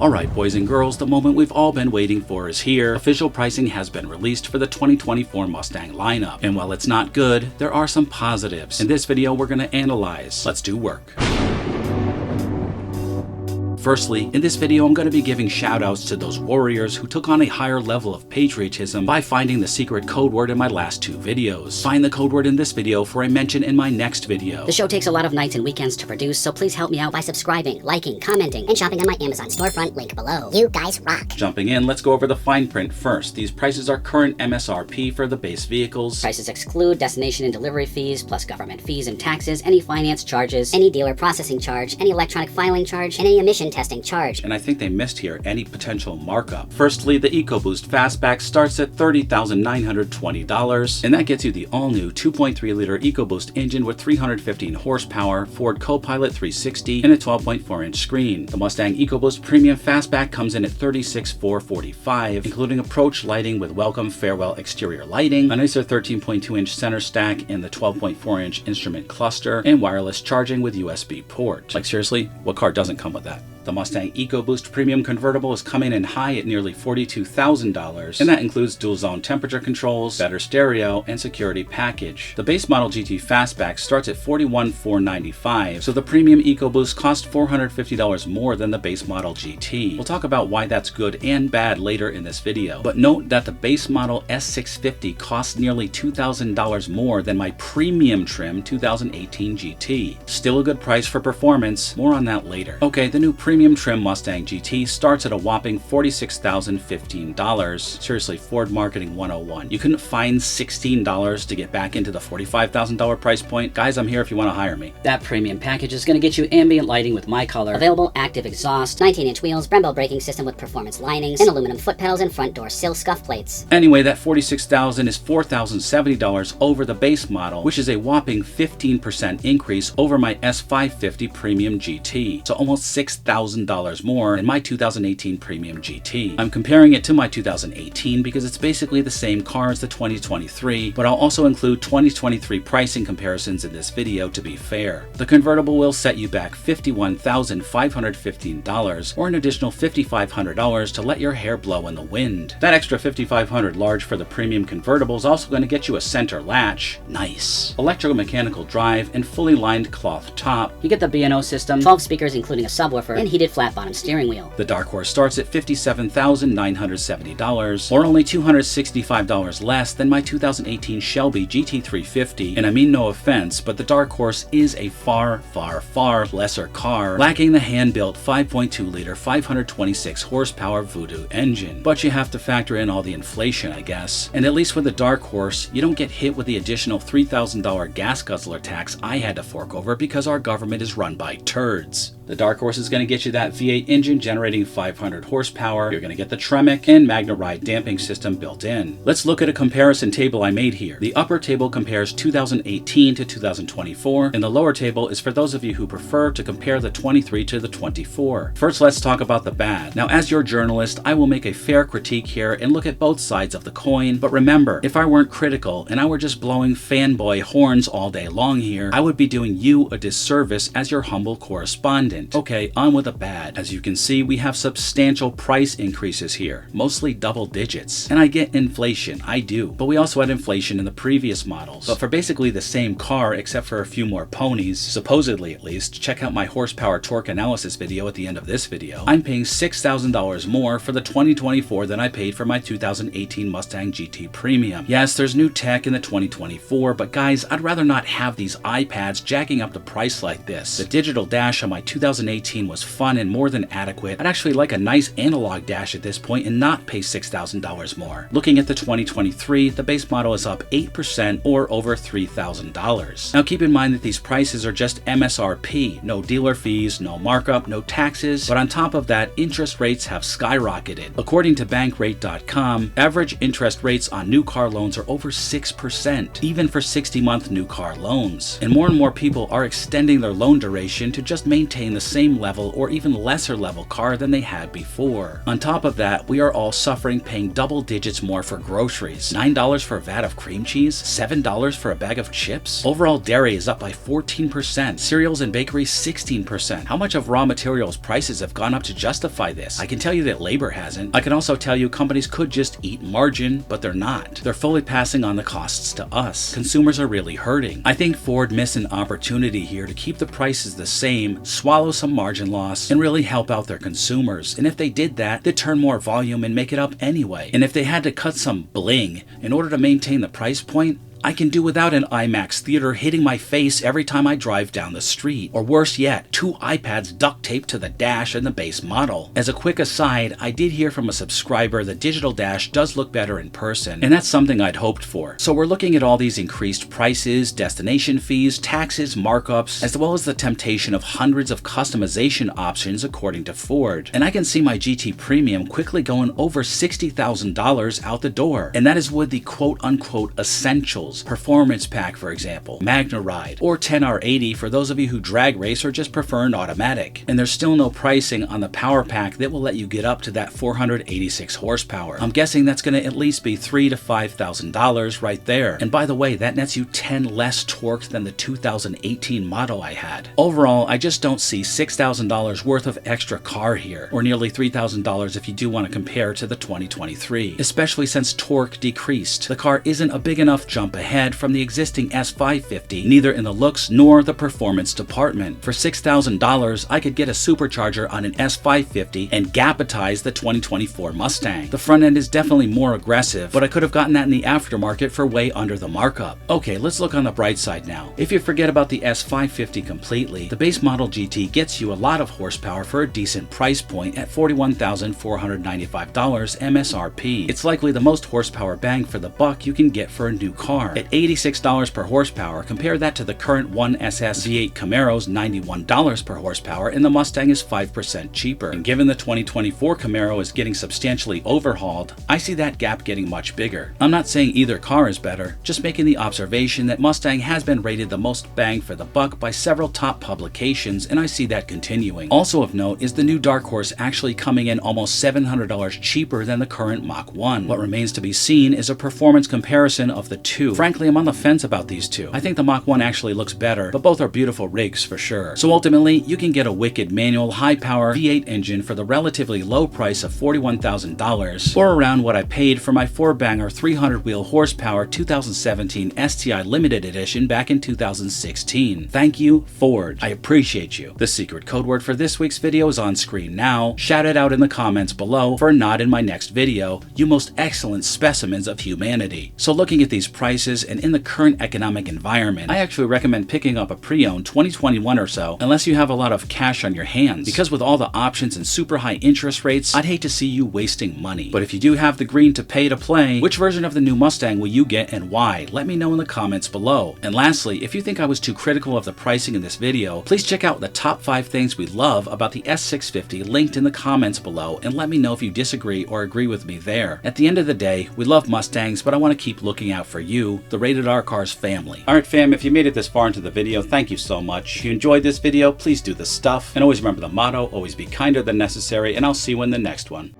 Alright boys and girls, the moment we've all been waiting for is here. Official pricing has been released for the 2024 Mustang lineup. And while it's not good, there are some positives. In this video we're going to analyze. Let's do work. Firstly, in this video I'm going to be giving shoutouts to those warriors who took on a higher level of patriotism by finding the secret code word in my last two videos. Find the code word in this video for a mention in my next video. The show takes a lot of nights and weekends to produce, so please help me out by subscribing, liking, commenting, and shopping on my Amazon storefront link below. You guys rock! Jumping in, let's go over the fine print first. These prices are current MSRP for the base vehicles. Prices exclude destination and delivery fees, plus government fees and taxes, any finance charges, any dealer processing charge, any electronic filing charge, and any emission testing charge. And I think they missed here any potential markup. Firstly, the EcoBoost Fastback starts at $30,920, and that gets you the all-new 2.3-liter EcoBoost engine with 315 horsepower, Ford Copilot 360, and a 12.4-inch screen. The Mustang EcoBoost Premium Fastback comes in at $36,445, including approach lighting with welcome farewell exterior lighting, a nicer 13.2-inch center stack, and the 12.4-inch instrument cluster, and wireless charging with USB port. Like seriously, what car doesn't come with that? The Mustang EcoBoost Premium Convertible is coming in high at nearly $42,000, and that includes dual-zone temperature controls, better stereo, and security package. The base model GT Fastback starts at $41,495, so the Premium EcoBoost costs $450 more than the base model GT. We'll talk about why that's good and bad later in this video, but note that the base model S650 costs nearly $2,000 more than my premium trim 2018 GT. Still a good price for performance, more on that later. Okay, the new premium trim Mustang GT starts at a whopping $46,015. Seriously, Ford Marketing 101. You couldn't find $16 to get back into the $45,000 price point? Guys, I'm here if you want to hire me. That premium package is going to get you ambient lighting with my color, available active exhaust, 19-inch wheels, Brembo braking system with performance linings, and aluminum foot pedals and front door sill scuff plates. Anyway, that $46,000 is $4,070 over the base model, which is a whopping 15% increase over my S550 Premium GT. So almost $6,000 more than my 2018 Premium GT. I'm comparing it to my 2018 because it's basically the same car as the 2023, but I'll also include 2023 pricing comparisons in this video to be fair. The convertible will set you back $51,515 or an additional $5,500 to let your hair blow in the wind. That extra $5,500 large for the premium convertible is also going to get you a center latch. Nice. Electromechanical drive and fully lined cloth top. You get the B&O system, 12 speakers including a subwoofer, and heated flat bottom steering wheel. The Dark Horse starts at $57,970, or only $265 less than my 2018 Shelby GT350, and I mean no offense, but the Dark Horse is a far, far, far lesser car, lacking the hand-built 5.2-liter 526 horsepower Voodoo engine. But you have to factor in all the inflation, I guess. And at least with the Dark Horse, you don't get hit with the additional $3,000 gas guzzler tax I had to fork over because our government is run by turds. The Dark Horse is going to get you that V8 engine generating 500 horsepower. You're going to get the Tremec and Magna-Ride damping system built in. Let's look at a comparison table I made here. The upper table compares 2018 to 2024, and the lower table is for those of you who prefer to compare the 23 to the 24. First, let's talk about the bad. Now, as your journalist, I will make a fair critique here and look at both sides of the coin, but remember, if I weren't critical and I were just blowing fanboy horns all day long here, I would be doing you a disservice as your humble correspondent. Okay, on with the bad. As you can see, we have substantial price increases here, mostly double digits. And I get inflation, I do, but we also had inflation in the previous models. But for basically the same car, except for a few more ponies, supposedly at least, check out my horsepower torque analysis video at the end of this video, I'm paying $6,000 more for the 2024 than I paid for my 2018 Mustang GT Premium. Yes, there's new tech in the 2024, but guys, I'd rather not have these iPads jacking up the price like this. The digital dash on my 2018 was fun and more than adequate. I'd actually like a nice analog dash at this point and not pay $6,000 more. Looking at the 2023, the base model is up 8% or over $3,000. Now keep in mind that these prices are just MSRP, no dealer fees, no markup, no taxes, but on top of that, interest rates have skyrocketed. According to bankrate.com, average interest rates on new car loans are over 6%, even for 60-month new car loans. And more people are extending their loan duration to just maintain the same level or even lesser level car than they had before. On top of that, we are all suffering paying double digits more for groceries. $9 for a vat of cream cheese, $7 for a bag of chips. Overall dairy is up by 14%, cereals and bakeries 16%. How much of raw materials prices have gone up to justify this? I can tell you that labor hasn't. I can also tell you companies could just eat margin, but they're not. They're fully passing on the costs to us. Consumers are really hurting. I think Ford missed an opportunity here to keep the prices the same, swallow some margin loss, and really help out their consumers. And if they did that, they'd turn more volume and make it up anyway. And if they had to cut some bling in order to maintain the price point, I can do without an IMAX theater hitting my face every time I drive down the street. Or worse yet, 2 iPads duct taped to the dash in the base model. As a quick aside, I did hear from a subscriber the digital dash does look better in person, and that's something I'd hoped for. So we're looking at all these increased prices, destination fees, taxes, markups, as well as the temptation of hundreds of customization options according to Ford. And I can see my GT Premium quickly going over $60,000 out the door. And that is with the quote-unquote essentials. Performance Pack, for example, Magna Ride, or 10R80 for those of you who drag race or just prefer an automatic. And there's still no pricing on the Power Pack that will let you get up to that 486 horsepower. I'm guessing that's going to at least be $3,000 to $5,000 right there. And by the way, that nets you 10 less torque than the 2018 model I had. Overall, I just don't see $6,000 worth of extra car here, or nearly $3,000 if you do want to compare to the 2023, especially since torque decreased. The car isn't a big enough jump ahead from the existing S550, neither in the looks nor the performance department. For $6,000, I could get a supercharger on an S550 and gapitize the 2024 Mustang. The front end is definitely more aggressive, but I could have gotten that in the aftermarket for way under the markup. Okay, let's look on the bright side now. If you forget about the S550 completely, the base model GT gets you a lot of horsepower for a decent price point at $41,495 MSRP. It's likely the most horsepower bang for the buck you can get for a new car. At $86 per horsepower, compare that to the current 1SS V8 Camaro's $91 per horsepower, and the Mustang is 5% cheaper. And given the 2024 Camaro is getting substantially overhauled, I see that gap getting much bigger. I'm not saying either car is better, just making the observation that Mustang has been rated the most bang for the buck by several top publications, and I see that continuing. Also of note is the new Dark Horse actually coming in almost $700 cheaper than the current Mach 1. What remains to be seen is a performance comparison of the two. Frankly, I'm on the fence about these two. I think the Mach 1 actually looks better, but both are beautiful rigs for sure. So ultimately, you can get a wicked manual, high-power V8 engine for the relatively low price of $41,000, or around what I paid for my 4-banger 300-wheel horsepower 2017 STI Limited Edition back in 2016. Thank you, Ford. I appreciate you. The secret code word for this week's video is on screen now. Shout it out in the comments below for a nod in my next video, you most excellent specimens of humanity. So looking at these prices and in the current economic environment, I actually recommend picking up a pre-owned 2021 or so, unless you have a lot of cash on your hands, because with all the options and super high interest rates, I'd hate to see you wasting money. But if you do have the green to pay to play, which version of the new Mustang will you get and why? Let me know in the comments below. And lastly, if you think I was too critical of the pricing in this video, please check out the top 5 things we love about the S650 linked in the comments below, and let me know if you disagree or agree with me there. At the end of the day, we love Mustangs, but I want to keep looking out for you, the Rated R Cars family. Alright fam, if you made it this far into the video, thank you so much. If you enjoyed this video, please do the stuff, and always remember the motto, always be kinder than necessary, and I'll see you in the next one.